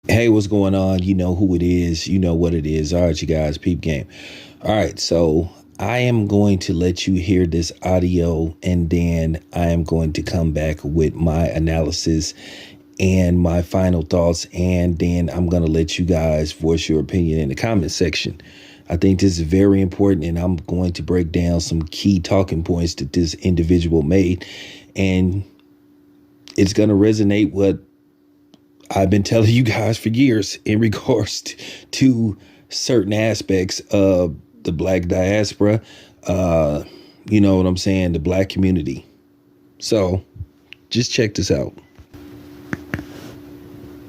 Hey, what's going on? You know who it is. You know what it is. All right, you guys, peep game. All right, so I am going to let you hear this audio and then I am going to come back with my analysis and my final thoughts. And then I'm going to let you guys voice your opinion in the comment section. I think this is very important, and I'm going to break down some key talking points that this individual made. And it's going to resonate what I've been telling you guys for years in regards to certain aspects of the black diaspora, you know what I'm saying, the black community. So just check this out.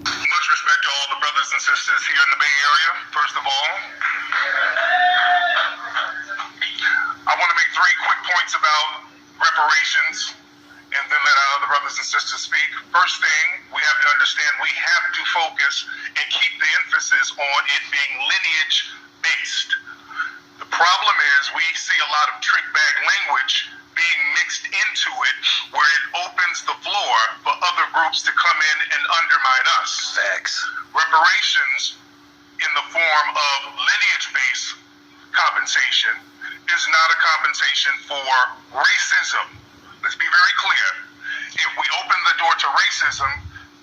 Much respect to all the brothers and sisters here in the Bay Area. First of all, I want to make three quick points about reparations and then let our other brothers and sisters speak. First thing, we have to understand we have to focus and keep the emphasis on it being lineage based. The problem is we see a lot of trick bag language being mixed into it where it opens the floor for other groups to come in and undermine us. Facts. Reparations in the form of lineage-based compensation is not a compensation for racism. Let's be very clear. If we open the door to racism,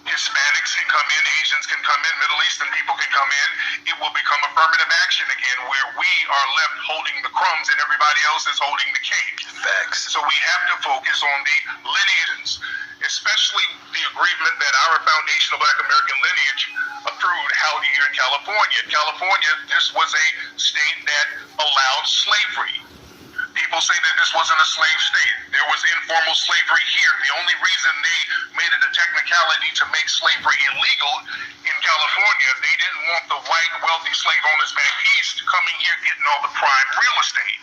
Hispanics can come in, Asians can come in, Middle Eastern people can come in. It will become affirmative action again where we are left holding the crumbs and everybody else is holding the cake. Facts. So we have to focus on the lineages, especially the agreement that our Foundation of Black American Lineage approved held here in California. In California, this was a state that allowed slavery. People say that this wasn't a slave state. There was informal slavery here. The only reason they made it a technicality to make slavery illegal in California, they didn't want the white wealthy slave owners back east coming here getting all the prime real estate.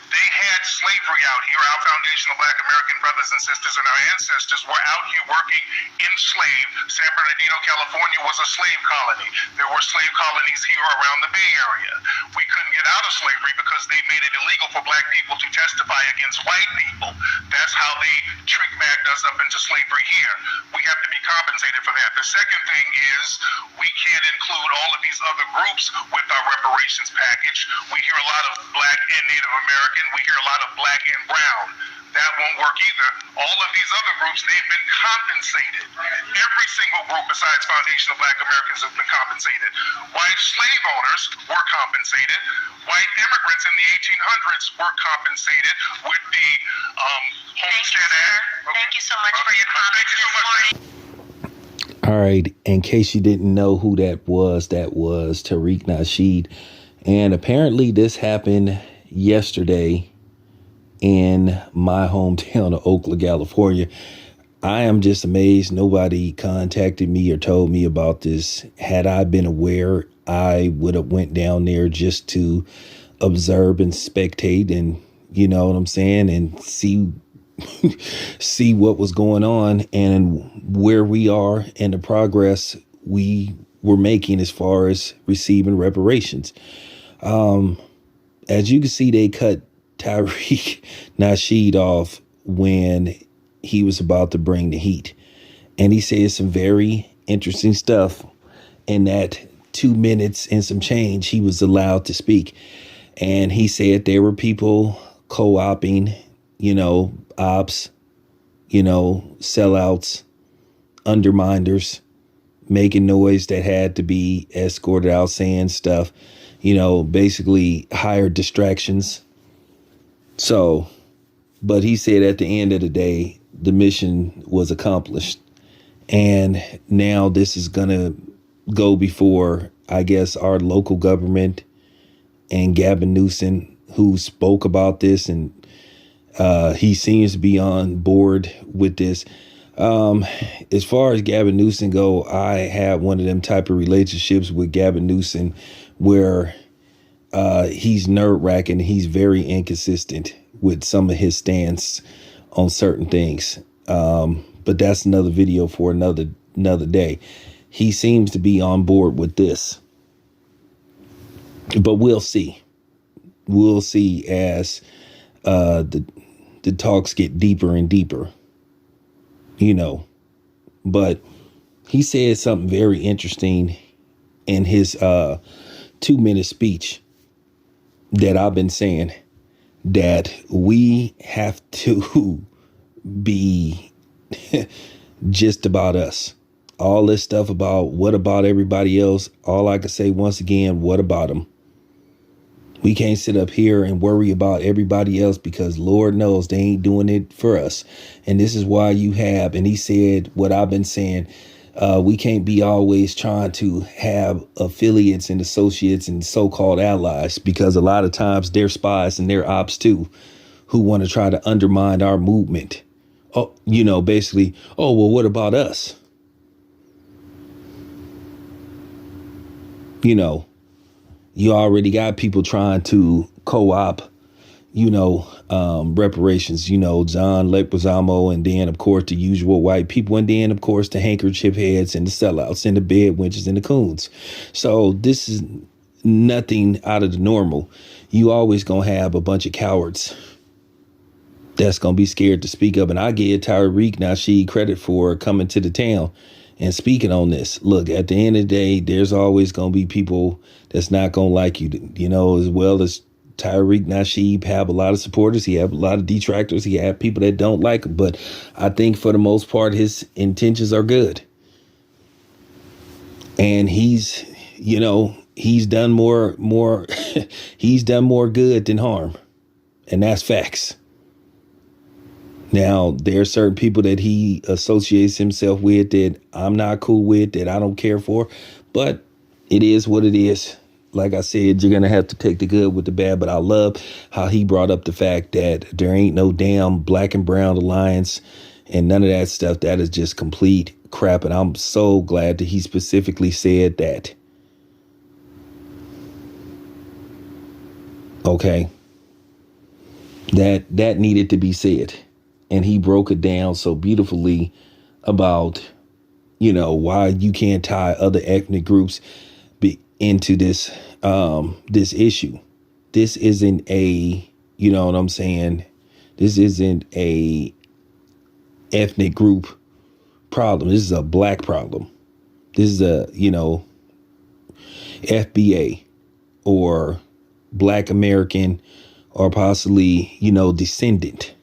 They had slavery out here. Our Foundation of Black American brothers and sisters and our ancestors were out here working enslaved. San Bernardino, California was a slave colony. There were slave colonies here around the Bay Area. We couldn't get out of slavery because they made it illegal for black people to testify against white people. That's how they trick bagged us up into slavery here. We have to be compensated for that. The second thing is we can't include all of these other groups with our reparations package. We hear a lot of black and Native American. We hear a lot of black and brown. That won't work either. All of these other groups, they've been compensated. Every single group besides Foundation of Black Americans has been compensated. White slave owners were compensated. White immigrants in the 1800s were compensated with the Homestead Act. Thank you so much for your comments this morning. All right, in case you didn't know who that was Tariq Nasheed. And apparently this happened yesterday in my hometown of Oakland, California. I am just amazed nobody contacted me or told me about this. Had I been aware, I would have went down there just to observe and spectate and, you know what I'm saying, and see see what was going on and where we are and the progress we were making as far as receiving reparations. As you can see, they cut Tariq Nasheed off when he was about to bring the heat. And he said some very interesting stuff in that 2 minutes and some change he was allowed to speak. And he said there were people co-opting, you know, ops, you know, sellouts, underminers, making noise that had to be escorted out, saying stuff, you know, basically hired distractions. So, but he said at the end of the day, the mission was accomplished. And now this is going to go before, I guess, our local government and Gavin Newsom, who spoke about this, and he seems to be on board with this. As far as Gavin Newsom go, I had one of them type of relationships with Gavin Newsom where he's nerve-wracking. He's very inconsistent with some of his stance on certain things. But that's another video for another day. He seems to be on board with this. But we'll see. We'll see as the talks get deeper and deeper, you know. But he said something very interesting in his 2-minute speech that I've been saying, that we have to be just about us. All this stuff about what about everybody else, all I can say once again, what about them? We can't sit up here and worry about everybody else, because Lord knows they ain't doing it for us. And this is why you have, and he said what I've been saying, we can't be always trying to have affiliates and associates and so-called allies, because a lot of times they're spies and they're ops too, who want to try to undermine our movement. Oh, basically, oh, well, what about us? You already got people trying to co-op, reparations, John Leguizamo, and then, of course, the usual white people, and then, of course, the handkerchief heads and the sellouts and the bed wenches and the coons. So this is nothing out of the normal. You always going to have a bunch of cowards that's going to be scared to speak up. And I give Tariq Nasheed credit for coming to the town and speaking on this. Look, at the end of the day, there's always going to be people that's not going to like you, as well as Tariq Nasheed have a lot of supporters. He have a lot of detractors. He have people that don't like him. But I think for the most part, his intentions are good. And he's done more he's done more good than harm. And that's facts. Now, there are certain people that he associates himself with that I'm not cool with, that I don't care for, but it is what it is. Like I said, you're going to have to take the good with the bad, but I love how he brought up the fact that there ain't no damn black and brown alliance and none of that stuff. That is just complete crap. And I'm so glad that he specifically said that. Okay. That needed to be said. And he broke it down so beautifully about, why you can't tie other ethnic groups into this this issue. This isn't a, what I'm saying? This isn't a ethnic group problem. This is a black problem. This is a, FBA or Black American or possibly, descendant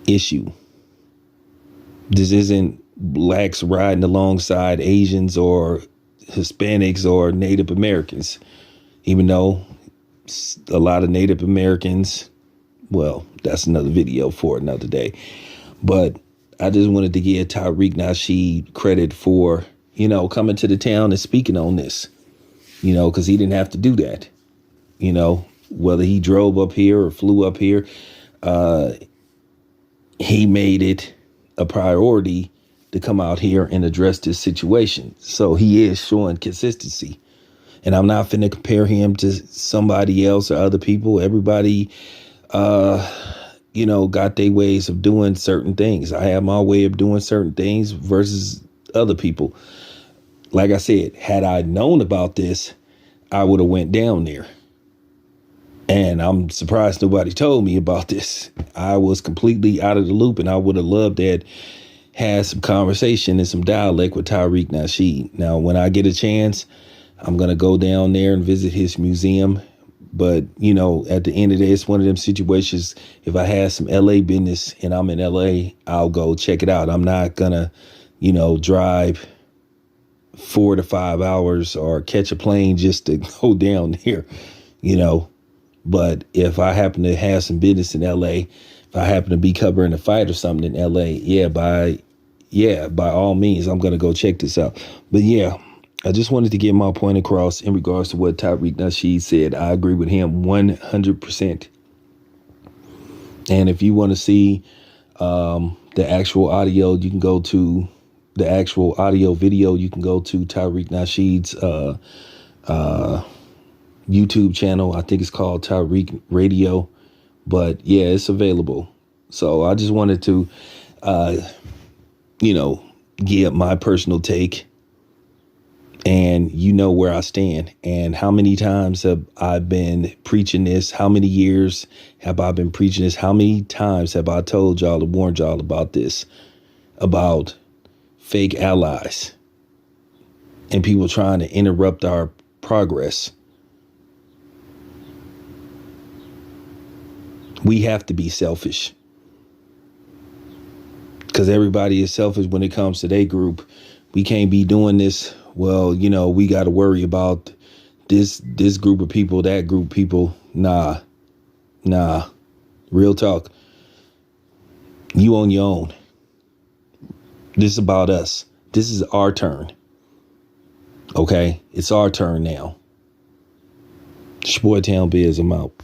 issue. This isn't blacks riding alongside Asians or Hispanics or Native Americans, even though a lot of Native Americans, well, that's another video for another day. But I just wanted to give Tariq Nasheed credit for, coming to the town and speaking on this, because he didn't have to do that. Whether he drove up here or flew up here, he made it a priority to come out here and address this situation. So he is showing consistency. And I'm not finna compare him to somebody else or other people. Everybody, got their ways of doing certain things. I have my way of doing certain things versus other people. Like I said, had I known about this, I would have went down there. And I'm surprised nobody told me about this. I was completely out of the loop, and I would have loved that, had some conversation and some dialect with Tariq Nasheed. Now, when I get a chance, I'm going to go down there and visit his museum. But, at the end of the day, it's one of them situations. If I have some LA business and I'm in LA, I'll go check it out. I'm not going to, drive 4 to 5 hours or catch a plane just to go down there, But if I happen to have some business in LA, if I happen to be covering a fight or something in LA, by all means, I'm going to go check this out. But yeah, I just wanted to get my point across in regards to what Tariq Nasheed said. I agree with him 100%. And if you want to see the actual audio, you can go to the actual audio video. You can go to Tariq Nasheed's YouTube channel. I think it's called Tariq Radio, but yeah, it's available. So I just wanted to, give my personal take, and where I stand and how many times have I been preaching this? How many years have I been preaching this? How many times have I told y'all and warned y'all about this, about fake allies and people trying to interrupt our progress. We have to be selfish, because everybody is selfish when it comes to their group. We can't be doing this. Well, we got to worry about this group of people, that group of people. Nah. Real talk. You on your own. This is about us. This is our turn. Okay? It's our turn now. It's your boy Town Biz. I'm out.